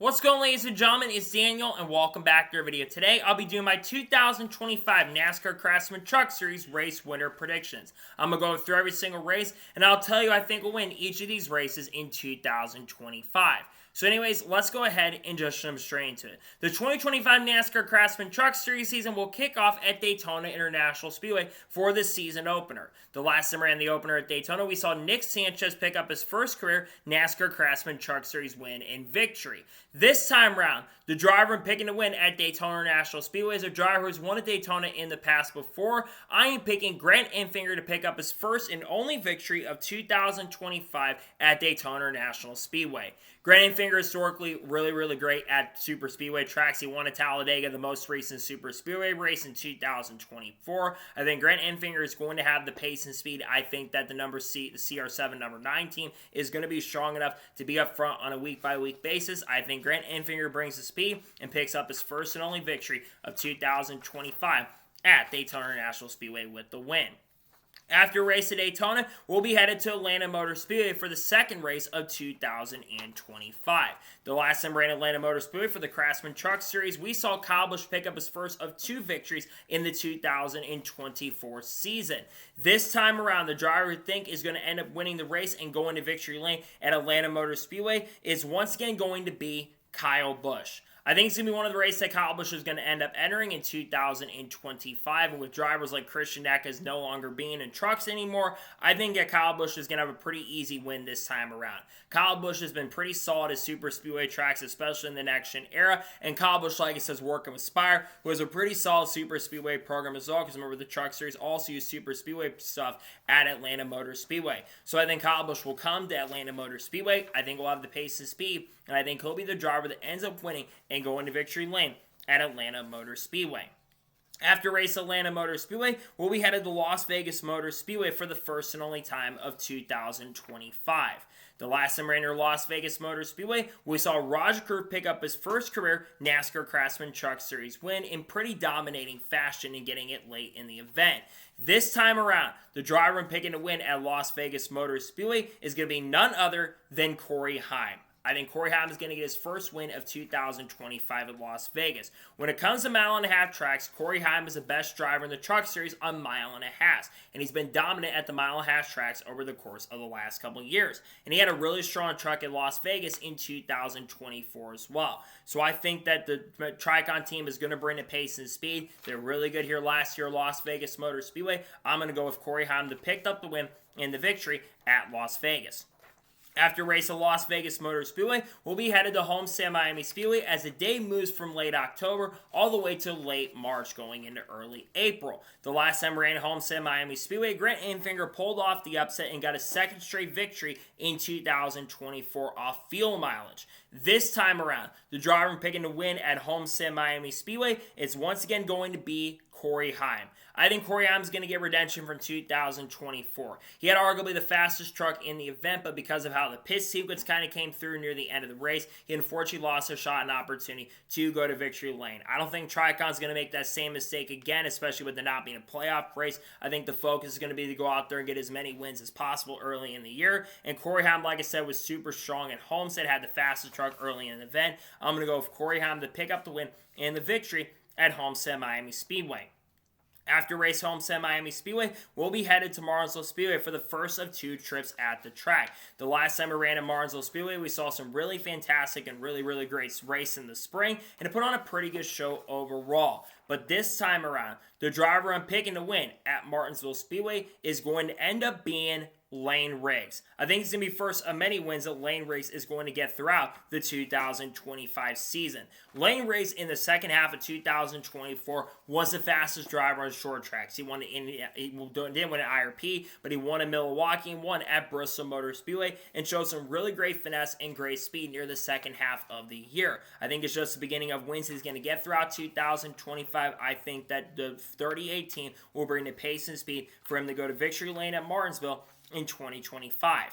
What's going on, ladies and gentlemen? It's Daniel, and welcome back to our video. Today, I'll be doing my 2025 NASCAR Craftsman Truck Series race winner predictions. I'm going to go through every single race, and I'll tell you I think will win each of these races in 2025. So anyways, let's go ahead and just jump straight into it. The 2025 NASCAR Craftsman Truck Series season will kick off at Daytona International Speedway for the season opener. The last time we ran the opener at Daytona, we saw Nick Sanchez pick up his first career NASCAR Craftsman Truck Series win and victory. This time round, the driver picking to win at Daytona International Speedway is a driver who's won at Daytona in the past before. I am picking Grant Enfinger to pick up his first and only victory of 2025 at Daytona International Speedway. Grant Enfinger historically really great at super speedway tracks. He won at Talladega, the most recent super speedway race in 2024. I think Grant Enfinger is going to have the pace and speed. I think that the CR7 number 9 team is going to be strong enough to be up front on a week-by-week basis. I think Grant Enfinger brings the speed and picks up his first and only victory of 2025 at Daytona International Speedway with the win. After race at Daytona, we'll be headed to Atlanta Motor Speedway for the second race of 2025. The last time we ran Atlanta Motor Speedway for the Craftsman Truck Series, we saw Kyle Busch pick up his first of 2 victories in the 2024 season. This time around, the driver we think is going to end up winning the race and going to victory lane at Atlanta Motor Speedway is once again going to be Kyle Busch. I think it's going to be one of the races that Kyle Busch is going to end up entering in 2025. And with drivers like Christian Eckes no longer being in trucks anymore, I think that Kyle Busch is going to have a pretty easy win this time around. Kyle Busch has been pretty solid at super speedway tracks, especially in the next-gen era. And Kyle Busch, like I said, is working with Spire, who has a pretty solid super speedway program as well. Because remember, the Truck Series also use super speedway stuff at Atlanta Motor Speedway. So I think Kyle Busch will come to Atlanta Motor Speedway. I think he'll have the pace and speed. And I think he'll be the driver that ends up winning and going to victory lane at Atlanta Motor Speedway. After race Atlanta Motor Speedway, we'll be headed to Las Vegas Motor Speedway for the first and only time of 2025. The last time we ran Las Vegas Motor Speedway, we saw Roger Curve pick up his first career NASCAR Craftsman Truck Series win in pretty dominating fashion and getting it late in the event. This time around, the driver picking to win at Las Vegas Motor Speedway is going to be none other than Corey Heim. I think Corey Heim is going to get his first win of 2025 at Las Vegas. When it comes to mile-and-a-half tracks, Corey Heim is the best driver in the Truck Series on mile-and-a-half, and he's been dominant at the mile-and-a-half tracks over the course of the last couple of years. And he had a really strong truck at Las Vegas in 2024 as well. So I think that the Tricon team is going to bring the pace and speed. They're really good here last year at Las Vegas Motor Speedway. I'm going to go with Corey Heim to pick up the win and the victory at Las Vegas. After race at Las Vegas Motor Speedway, we'll be headed to Homestead Miami Speedway as the day moves from late October all the way to late March going into early April. The last time we ran Homestead Miami Speedway, Grant Enfinger pulled off the upset and got a second straight victory in 2024 off fuel mileage. This time around, the driver picking to win at Homestead Miami Speedway is once again going to be Corey Heim. I think Corey Heim is going to get redemption from 2024. He had arguably the fastest truck in the event, but because of how the pit sequence kind of came through near the end of the race, he unfortunately lost a shot and opportunity to go to victory lane. I don't think Tricon's going to make that same mistake again, especially with it not being a playoff race. I think the focus is going to be to go out there and get as many wins as possible early in the year. And Corey Heim, like I said, was super strong at Homestead, had the fastest truck early in the event. I'm going to go with Corey Heim to pick up the win and the victory at Homestead Miami Speedway. After race Homestead Miami Speedway, we'll be headed to Martinsville Speedway for the first of 2 trips at the track. The last time we ran at Martinsville Speedway, we saw some really fantastic and really great race in the spring, and it put on a pretty good show overall. But this time around, the driver I'm picking to win at Martinsville Speedway is going to end up being Lane Riggs. I think it's going to be first of many wins that Lane Riggs is going to get throughout the 2025 season. Lane Riggs in the second half of 2024 was the fastest driver on short tracks. He didn't win at IRP, but he won in Milwaukee and won at Bristol Motor Speedway and showed some really great finesse and great speed near the second half of the year. I think it's just the beginning of wins he's going to get throughout 2025. I think that the 38 team will bring the pace and speed for him to go to victory lane at Martinsville in 2025.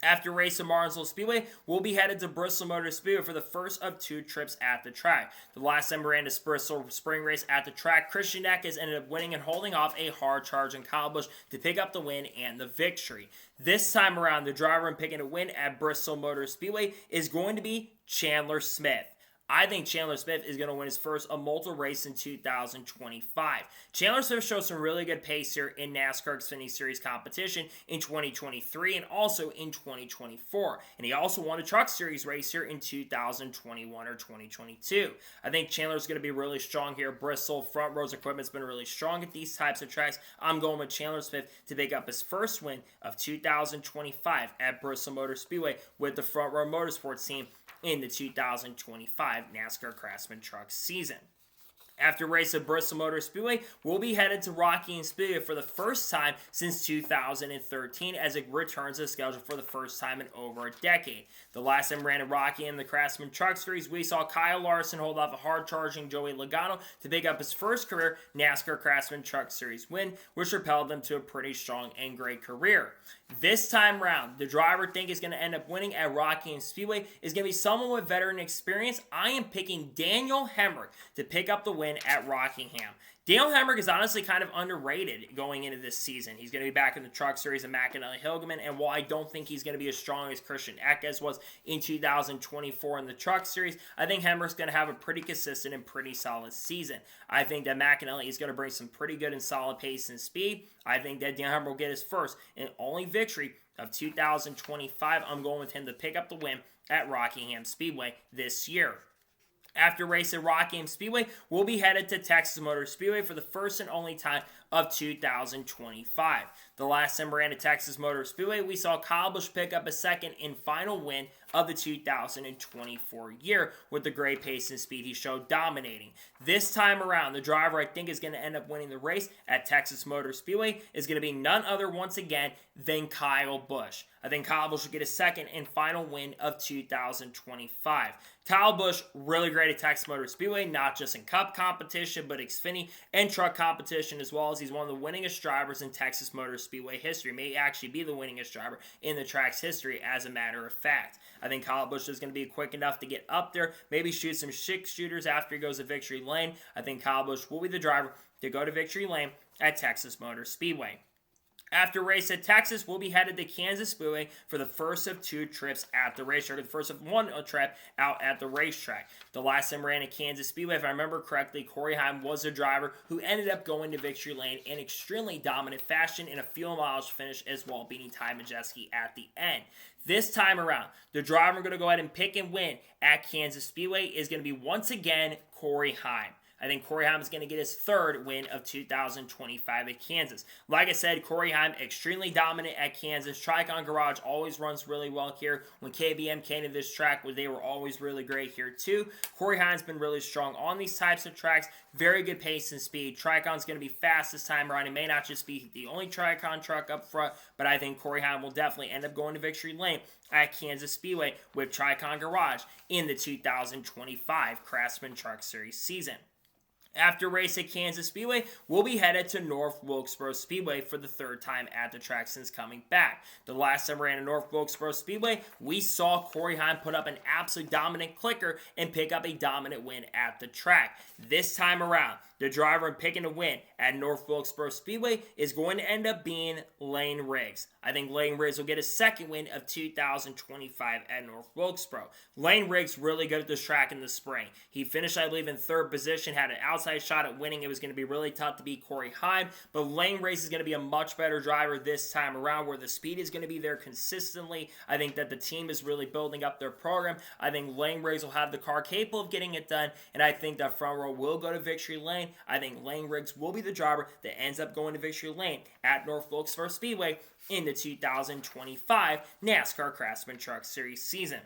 After race at Martinsville Speedway, we'll be headed to Bristol Motor Speedway for the first of 2 trips at the track. The last time we ran this Bristol spring race at the track, Christian Eckes ended up winning and holding off a hard-charging Kyle Busch to pick up the win and the victory. This time around, the driver picking a win at Bristol Motor Speedway is going to be Chandler Smith. I think Chandler Smith is going to win his first of multiple race in 2025. Chandler Smith showed some really good pace here in NASCAR Xfinity Series competition in 2023 and also in 2024. And he also won a Truck Series race here in 2021 or 2022. I think Chandler's going to be really strong here. Bristol front rows equipment's been really strong at these types of tracks. I'm going with Chandler Smith to pick up his first win of 2025 at Bristol Motor Speedway with the Front Row Motorsports team in the 2025 NASCAR Craftsman Truck season. After race at Bristol Motor Speedway, we'll be headed to Rockingham Speedway for the first time since 2013 as it returns to the schedule for the first time in over a decade. The last time ran at Rockingham in the Craftsman Truck Series, we saw Kyle Larson hold off a hard-charging Joey Logano to pick up his first career NASCAR Craftsman Truck Series win, which propelled him to a pretty strong and great career. This time round, the driver I think is going to end up winning at Rockingham Speedway is going to be someone with veteran experience. I am picking Daniel Hemric to pick up the win at Rockingham. Daniel Hemric is honestly kind of underrated going into this season. He's going to be back in the Truck Series of McAnally-Hilgeman, and while I don't think he's going to be as strong as Christian Eckes was in 2024 in the Truck Series, I think Hemric's going to have a pretty consistent and pretty solid season. I think that McAnally is going to bring some pretty good and solid pace and speed. I think that Daniel Hemric will get his first and only victory of 2025. I'm going with him to pick up the win at Rockingham Speedway this year. After race at Rockingham Speedway, we'll be headed to Texas Motor Speedway for the first and only time of 2025. The last time we ran at Texas Motor Speedway, we saw Kyle Busch pick up a second and final win of the 2024 year with the great pace and speed he showed dominating. This time around, the driver I think is going to end up winning the race at Texas Motor Speedway is going to be none other once again than Kyle Busch. I think Kyle Busch will get a second and final win of 2025. Kyle Busch, really great at Texas Motor Speedway, not just in Cup competition, but Xfinity and Truck competition, as well as he's one of the winningest drivers in Texas Motor Speedway history. May actually be the winningest driver in the track's history, as a matter of fact. I think Kyle Busch is going to be quick enough to get up there, maybe shoot some six shooters after he goes to victory lane. I think Kyle Busch will be the driver to go to victory lane at Texas Motor Speedway. After race at Texas, we'll be headed to Kansas Speedway for the first of 2 trips at the racetrack, the first of 1 trip out at the racetrack. The last time we ran at Kansas Speedway, if I remember correctly, Corey Heim was the driver who ended up going to victory lane in extremely dominant fashion in a fuel mileage finish as well, beating Ty Majeski at the end. This time around, the driver I'm going to go ahead and pick and win at Kansas Speedway is going to be once again Corey Heim. I think Corey Heim is going to get his third win of 2025 at Kansas. Like I said, Corey Heim, extremely dominant at Kansas. Tricon Garage always runs really well here. When KBM came to this track, they were always really great here too. Corey Heim's been really strong on these types of tracks. Very good pace and speed. Tricon's going to be fast this time around. It may not just be the only Tricon truck up front, but I think Corey Heim will definitely end up going to victory lane at Kansas Speedway with Tricon Garage in the 2025 Craftsman Truck Series season. After race at Kansas Speedway, we'll be headed to North Wilkesboro Speedway for the third time at the track since coming back. The last time we ran at North Wilkesboro Speedway, we saw Corey Heim put up an absolute dominant clicker and pick up a dominant win at the track. This time around, the driver picking a win at North Wilkesboro Speedway is going to end up being Lane Riggs. I think Lane Riggs will get his second win of 2025 at North Wilkesboro. Lane Riggs really good at this track in the spring. He finished, I believe, in third position, had an outside shot at winning. It was going to be really tough to beat Corey Heim, but Lane Riggs is going to be a much better driver this time around where the speed is going to be there consistently. I think that the team is really building up their program. I think Lane Riggs will have the car capable of getting it done, and I think that front row will go to victory lane. I think Lane Riggs will be the driver that ends up going to victory lane at North Wilkesboro Speedway in the 2025 NASCAR Craftsman Truck Series season.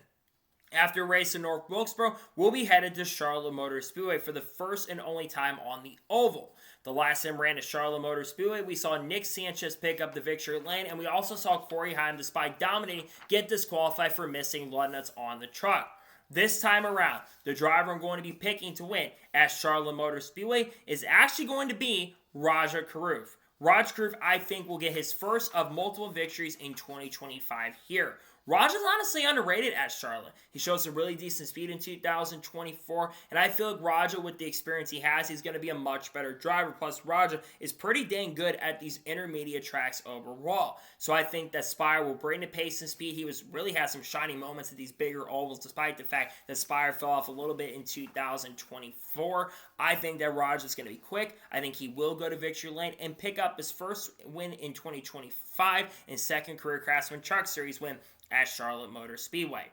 After race in North Wilkesboro, we'll be headed to Charlotte Motor Speedway for the first and only time on the oval. The last time we ran at Charlotte Motor Speedway, we saw Nick Sanchez pick up the victory lane, and we also saw Corey Heim, despite dominating, get disqualified for missing lug nuts on the truck. This time around, the driver I'm going to be picking to win at Charlotte Motor Speedway is actually going to be Rajah Caruth. Raj Caruth, I think, will get his first of multiple victories in 2025 here. Raj is honestly underrated at Charlotte. He showed some really decent speed in 2024, and I feel like Raja, with the experience he has, he's going to be a much better driver. Plus, Raja is pretty dang good at these intermediate tracks overall. So I think that Spire will bring the pace and speed. He really had some shining moments at these bigger ovals, despite the fact that Spire fell off a little bit in 2024. I think that Raja is going to be quick. I think he will go to victory lane and pick up his first win in 2025 and second career Craftsman Truck Series win at Charlotte Motor Speedway.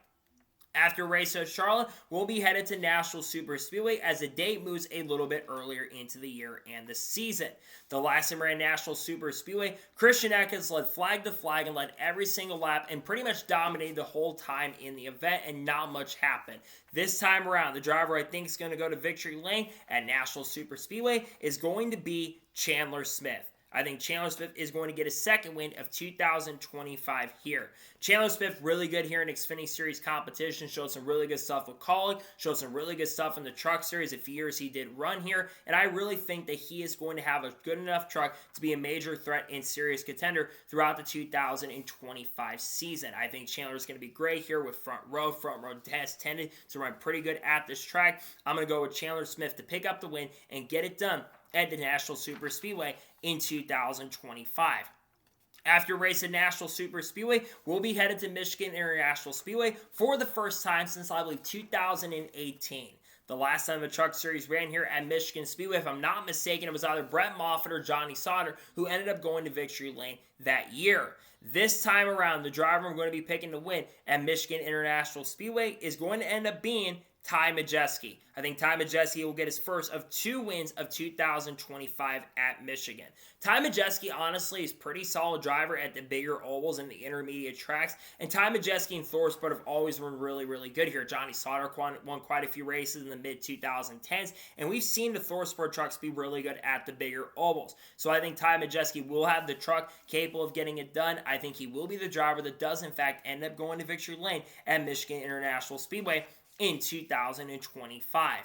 After race at Charlotte, we'll be headed to Nashville Super Speedway as the date moves a little bit earlier into the year and the season. The last time we ran Nashville Super Speedway, Christian Eckes led flag to flag and led every single lap and pretty much dominated the whole time in the event, and not much happened. This time around, the driver I think is going to go to victory lane at Nashville Super Speedway is going to be Chandler Smith. I think Chandler Smith is going to get a second win of 2025 here. Chandler Smith really good here in Xfinity Series competition. Showed some really good stuff with Kaulig. Showed some really good stuff in the Truck Series a few years he did run here. And I really think that he is going to have a good enough truck to be a major threat and serious contender throughout the 2025 season. I think Chandler is going to be great here with front row. Front row has tended to run pretty good at this track. I'm going to go with Chandler Smith to pick up the win and get it done at the Nashville Super Speedway in 2025. After race at Nashville Super Speedway, we'll be headed to Michigan International Speedway for the first time since, I believe, 2018. The last time the Truck Series ran here at Michigan Speedway, if I'm not mistaken, it was either Brett Moffitt or Johnny Sauter who ended up going to victory lane that year. This time around, the driver I'm going to be picking to win at Michigan International Speedway is going to end up being Ty Majeski. I think Ty Majeski will get his first of 2 wins of 2025 at Michigan. Ty Majeski, honestly, is pretty solid driver at the bigger ovals and the intermediate tracks. And Ty Majeski and Thorsport have always been really, really good here. Johnny Sauter won quite a few races in the mid-2010s. And we've seen the Thorsport trucks be really good at the bigger ovals. So I think Ty Majeski will have the truck capable of getting it done. I think he will be the driver that does, in fact, end up going to victory lane at Michigan International Speedway in 2025.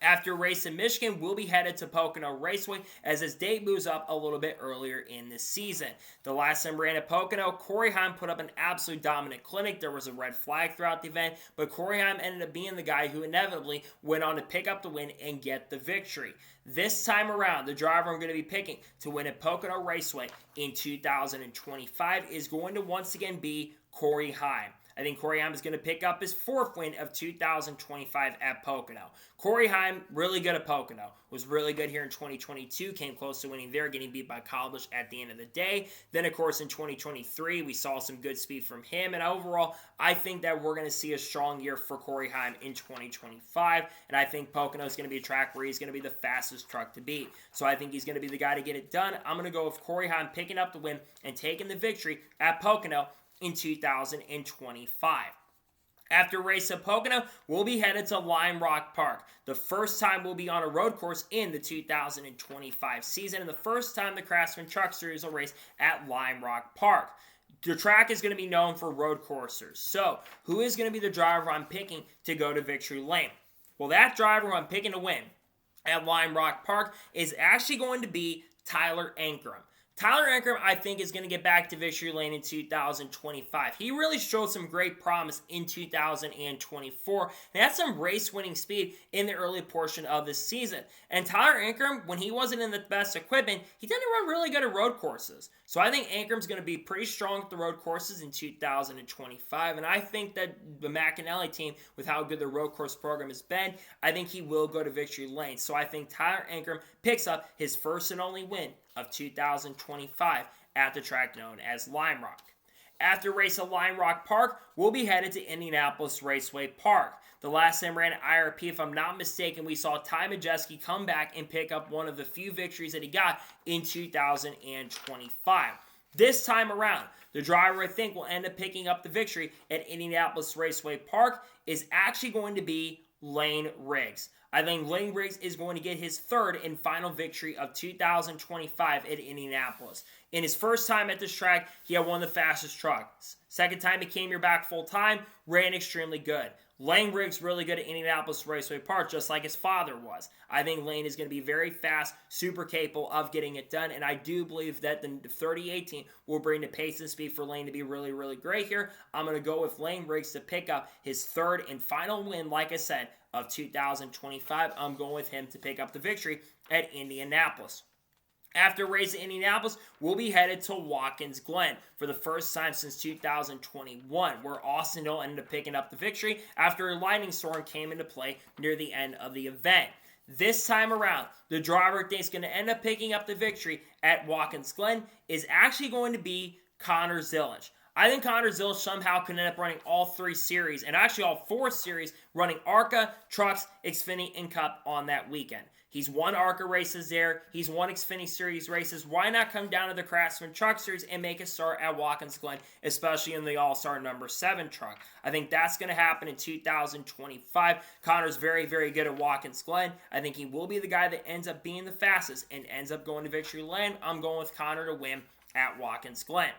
After race in Michigan, we'll be headed to Pocono Raceway as his date moves up a little bit earlier in the season. The last time we ran at Pocono, Corey Heim put up an absolute dominant clinic. There was a red flag throughout the event, but Corey Heim ended up being the guy who inevitably went on to pick up the win and get the victory. This time around, the driver I'm going to be picking to win at Pocono Raceway in 2025 is going to once again be Corey Heim. I think Corey Heim is going to pick up his 4th win of 2025 at Pocono. Corey Heim, really good at Pocono. Was really good here in 2022. Came close to winning there, getting beat by Cobblish at the end of the day. Then, of course, in 2023, we saw some good speed from him. And overall, I think that we're going to see a strong year for Corey Heim in 2025. And I think Pocono is going to be a track where he's going to be the fastest truck to beat. So I think he's going to be the guy to get it done. I'm going to go with Corey Heim picking up the win and taking the victory at Pocono in 2025. After race at Pocono, we'll be headed to Lime Rock Park. The first time we'll be on a road course in the 2025 season, and the first time the Craftsman Truck Series will race at Lime Rock Park. The track is going to be known for road coursers. So, who is going to be the driver I'm picking to go to victory lane? Well, that driver I'm picking to win at Lime Rock Park is actually going to be Tyler Ankrum. Tyler Ankrum, I think, is going to get back to victory lane in 2025. He really showed some great promise in 2024. He had some race-winning speed in the early portion of the season. And Tyler Ankrum, when he wasn't in the best equipment, he tended to run really good at road courses. So I think Ankrum's going to be pretty strong at the road courses in 2025. And I think that the McAnally team, with how good the road course program has been, I think he will go to victory lane. So I think Tyler Ankrum picks up his first and only win of 2025 at the track known as Lime Rock. After race at Lime Rock Park, we'll be headed to Indianapolis Raceway Park. The last time we ran at IRP, if I'm not mistaken, we saw Ty Majeski come back and pick up one of the few victories that he got in 2025. This time around, the driver I think will end up picking up the victory at Indianapolis Raceway Park is actually going to be Lane Riggs. I think Lane Riggs is going to get his 3rd and final victory of 2025 at Indianapolis. In his first time at this track, he had one of the fastest trucks. Second time he came here back full time, ran extremely good. Lane Riggs really good at Indianapolis Raceway Park, just like his father was. I think Lane is going to be very fast, super capable of getting it done, and I do believe that the 3018 will bring the pace and speed for Lane to be really, really great here. I'm going to go with Lane Riggs to pick up his third and final win, like I said, of 2025. I'm going with him to pick up the victory at Indianapolis. After race at Indianapolis, we'll be headed to Watkins Glen for the first time since 2021, where Austin Hill ended up picking up the victory after a lightning storm came into play near the end of the event. This time around, the driver I think is going to end up picking up the victory at Watkins Glen is actually going to be Connor Zilisch. I think Connor Zilisch somehow can end up running all 3 series, and actually all 4 series, running ARCA, Trucks, Xfinity, and Cup on that weekend. He's won ARCA races there. He's won Xfinity Series races. Why not come down to the Craftsman Truck Series and make a start at Watkins Glen, especially in the All-Star number 7 truck? I think that's going to happen in 2025. Connor's very, very good at Watkins Glen. I think he will be the guy that ends up being the fastest and ends up going to victory lane. I'm going with Connor to win at Watkins Glen.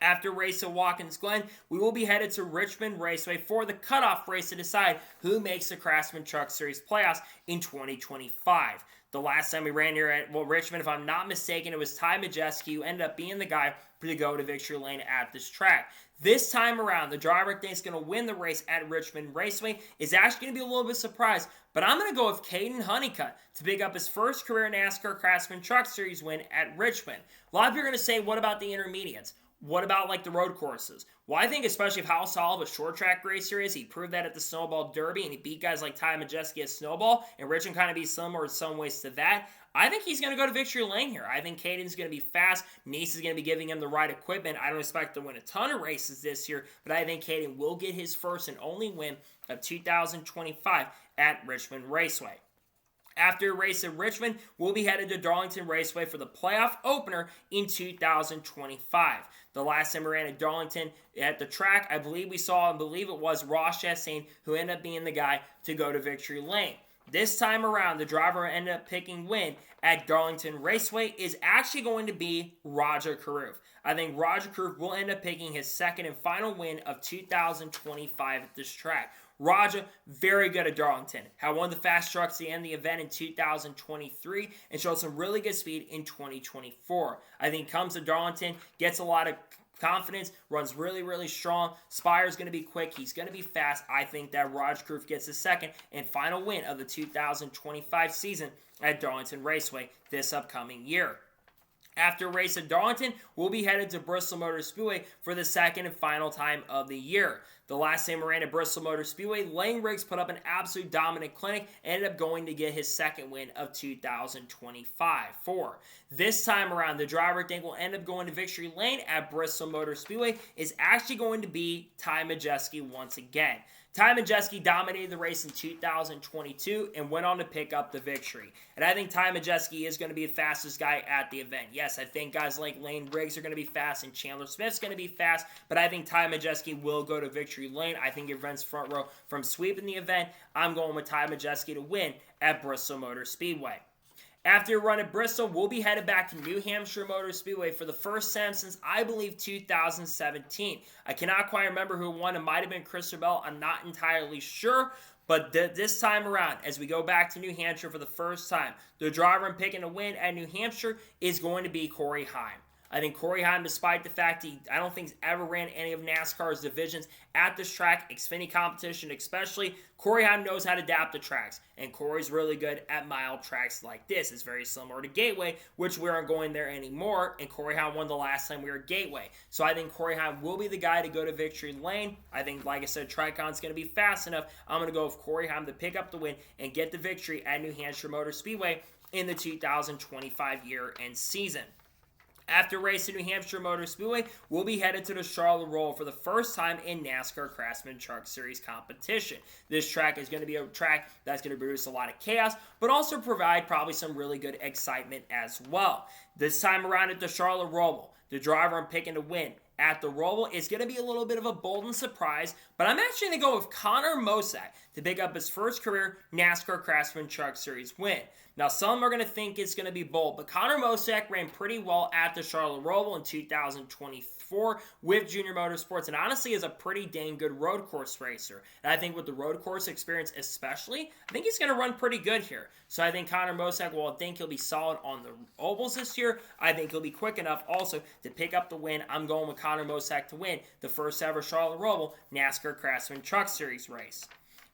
After race at Watkins Glen, we will be headed to Richmond Raceway for the cutoff race to decide who makes the Craftsman Truck Series playoffs in 2025. The last time we ran here at Richmond, if I'm not mistaken, it was Ty Majeski who ended up being the guy to go to victory lane at this track. This time around, the driver I think is going to win the race at Richmond Raceway is actually going to be a little bit surprised, but I'm going to go with Caden Honeycutt to pick up his first career NASCAR Craftsman Truck Series win at Richmond. A lot of people are going to say, what about the intermediates? What about like the road courses? Well, I think especially of how solid a short track racer is, he proved that at the Snowball Derby, and he beat guys like Ty Majeski at Snowball, and Richmond kind of be similar in some ways to that. I think he's going to go to victory lane here. I think Caden's going to be fast. Nice is going to be giving him the right equipment. I don't expect to win a ton of races this year, but I think Caden will get his first and only win of 2025 at Richmond Raceway. After a race at Richmond, we'll be headed to Darlington Raceway for the playoff opener in 2025. The last time we ran at Darlington at the track, I believe it was Ross Chastain who ended up being the guy to go to victory lane. This time around, the driver who ended up picking win at Darlington Raceway is actually going to be Roger Carruth. I think Roger Carruth will end up picking his second and final win of 2025 at this track. Roger, very good at Darlington. Had one of the fast trucks to end the event in 2023 and showed some really good speed in 2024. I think comes to Darlington, gets a lot of confidence, runs really, really strong. Spire's going to be quick. He's going to be fast. I think that Roger Carruth gets his second and final win of the 2025 season at Darlington Raceway this upcoming year. After a race at Darlington, we'll be headed to Bristol Motor Speedway for the second and final time of the year. The last time we ran at Bristol Motor Speedway, Lane Riggs put up an absolute dominant clinic and ended up going to get his second win of 2025. This time around, the driver I think will end up going to victory lane at Bristol Motor Speedway is actually going to be Ty Majeski once again. Ty Majeski dominated the race in 2022 and went on to pick up the victory. And I think Ty Majeski is going to be the fastest guy at the event. Yes, I think guys like Lane Riggs are going to be fast and Chandler Smith's going to be fast, but I think Ty Majeski will go to victory lane. I think he prevents front row from sweeping the event. I'm going with Ty Majeski to win at Bristol Motor Speedway. After a run at Bristol, we'll be headed back to New Hampshire Motor Speedway for the first time since, I believe, 2017. I cannot quite remember who won. It might have been Christopher. I'm not entirely sure. But this time around, as we go back to New Hampshire for the first time, the driver I'm picking to win at New Hampshire is going to be Corey Heim. I think Corey Heim, despite the fact I don't think he's ever ran any of NASCAR's divisions at this track, Xfinity competition especially, Corey Heim knows how to adapt the tracks, and Corey's really good at mile tracks like this. It's very similar to Gateway, which we aren't going there anymore, and Corey Heim won the last time we were at Gateway. So I think Corey Heim will be the guy to go to victory lane. I think, like I said, Tricon's going to be fast enough. I'm going to go with Corey Heim to pick up the win and get the victory at New Hampshire Motor Speedway in the 2025 year and season. After racing New Hampshire Motor Speedway, we'll be headed to the Charlotte Roll for the first time in NASCAR Craftsman Truck Series competition. This track is going to be a track that's going to produce a lot of chaos, but also provide probably some really good excitement as well. This time around at the Charlotte Roll, the driver I'm picking to win at the Roval is going to be a little bit of a bold and surprise, but I'm actually going to go with Connor Mosack to pick up his first career NASCAR Craftsman Truck Series win. Now, some are going to think it's going to be bold, but Connor Mosack ran pretty well at the Charlotte Roval in 2024 with Junior Motorsports, and honestly is a pretty dang good road course racer. And I think with the road course experience especially, I think he's going to run pretty good here. So I think Connor Mosack, while I think he'll be solid on the ovals this year, I think he'll be quick enough also to pick up the win. I'm going with Connor Mosack to win the first ever Charlotte Roval NASCAR Craftsman Truck Series race.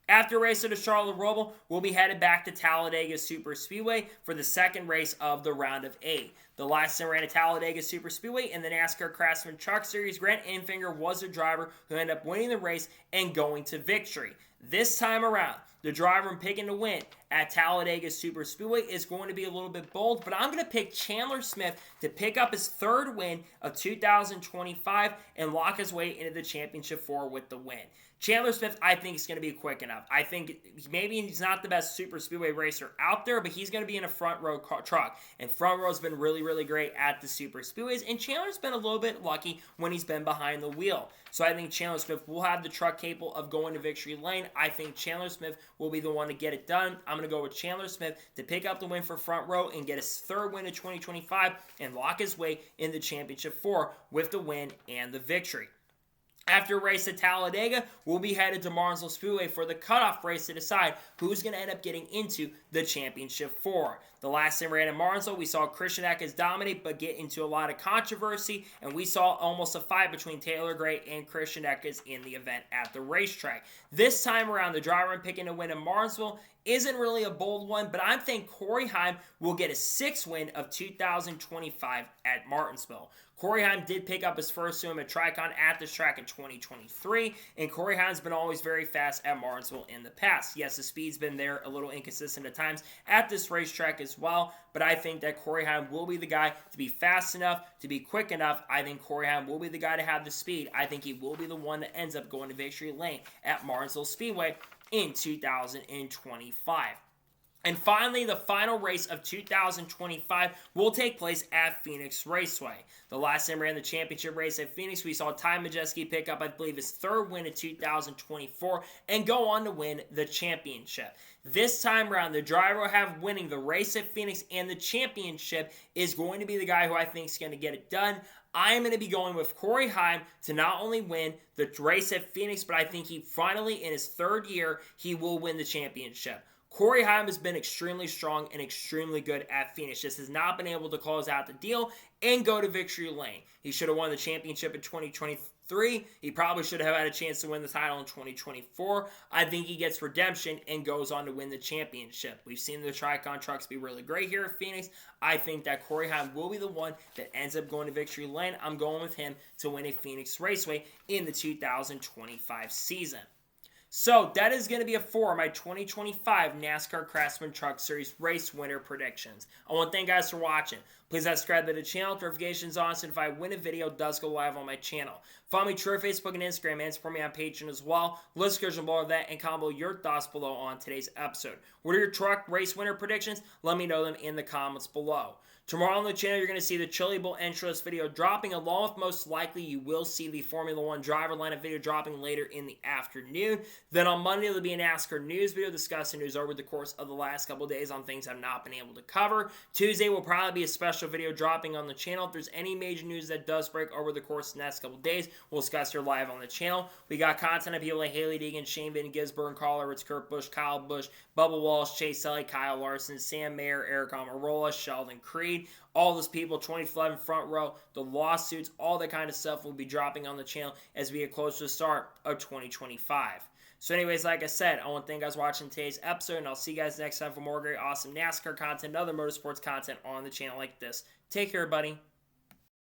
After race at the Charlotte Roval, we'll be headed back to Talladega Superspeedway for the second race of the round of 8. The last time ran at Talladega Superspeedway in the NASCAR Craftsman Truck Series, Grant Enfinger was the driver who ended up winning the race and going to victory. This time around, the driver picking to win at Talladega Superspeedway is going to be a little bit bold, but I'm going to pick Chandler Smith to pick up his third win of 2025 and lock his way into the championship 4 with the win. Chandler Smith, I think, is going to be quick enough. I think maybe he's not the best super speedway racer out there, but he's going to be in a front row truck. And front row's been really, really great at the super speedways. And Chandler's been a little bit lucky when he's been behind the wheel. So I think Chandler Smith will have the truck capable of going to victory lane. I think Chandler Smith will be the one to get it done. I'm going to go with Chandler Smith to pick up the win for front row and get his third win of 2025 and lock his way in the championship 4 with the win and the victory. After a race at Talladega, we'll be headed to Martinsville Speedway for the cutoff race to decide who's going to end up getting into the Championship 4. The last time we ran at Martinsville, we saw Christian Eckes dominate but get into a lot of controversy, and we saw almost a fight between Taylor Gray and Christian Eckes in the event at the racetrack. This time around, the driver I'm picking to win in Martinsville isn't really a bold one, but I think Corey Heim will get a 6th win of 2025 at Martinsville. Corey Heim did pick up his first swim at Tricon at this track in 2023, and Corey Heim's been always very fast at Martinsville in the past. Yes, the speed's been there a little inconsistent at times at this racetrack as well, but I think that Corey Heim will be the guy to be fast enough, to be quick enough. I think Corey Heim will be the guy to have the speed. I think he will be the one that ends up going to victory lane at Martinsville Speedway in 2025. And finally, the final race of 2025 will take place at Phoenix Raceway. The last time we ran the championship race at Phoenix, we saw Ty Majeski pick up, I believe, his third win in 2024 and go on to win the championship. This time around, the driver will have winning the race at Phoenix and the championship is going to be the guy who I think is going to get it done. I am going to be going with Corey Heim to not only win the race at Phoenix, but I think he finally, in his third year, he will win the championship. Corey Heim has been extremely strong and extremely good at Phoenix. Just has not been able to close out the deal and go to victory lane. He should have won the championship in 2023. He probably should have had a chance to win the title in 2024. I think he gets redemption and goes on to win the championship. We've seen the Tricon trucks be really great here at Phoenix. I think that Corey Heim will be the one that ends up going to victory lane. I'm going with him to win a Phoenix Raceway in the 2025 season. So that is going to be it for my 2025 NASCAR Craftsman Truck Series race winner predictions. I want to thank you guys for watching. Please subscribe to the channel, notifications on, so if I win a video, it does go live on my channel. Follow me through Facebook and Instagram, and support me on Patreon as well. List description below that, and comment below your thoughts below on today's episode. What are your truck race winner predictions? Let me know them in the comments below. Tomorrow on the channel, you're going to see the Chili Bowl intro video dropping, along with most likely you will see the Formula 1 driver lineup video dropping later in the afternoon. Then on Monday, there'll be a NASCAR news video discussing news over the course of the last couple days on things I've not been able to cover. Tuesday will probably be a special video dropping on the channel. If there's any major news that does break over the course of the next couple days, we'll discuss here live on the channel. We got content of people like Haley Deegan, Shane Van Gisbergen, Carl Edwards, Kurt Busch, Kyle Busch, Bubba Walsh, Chase Elliott, Kyle Larson, Sam Mayer, Eric Almirola, Sheldon Creed. All those people, 2011 front row, the lawsuits, all that kind of stuff will be dropping on the channel as we get closer to the start of 2025. So anyways, like I said, I want to thank you guys for watching today's episode, and I'll see you guys next time for more great, awesome NASCAR content and other motorsports content on the channel like this. Take care, buddy.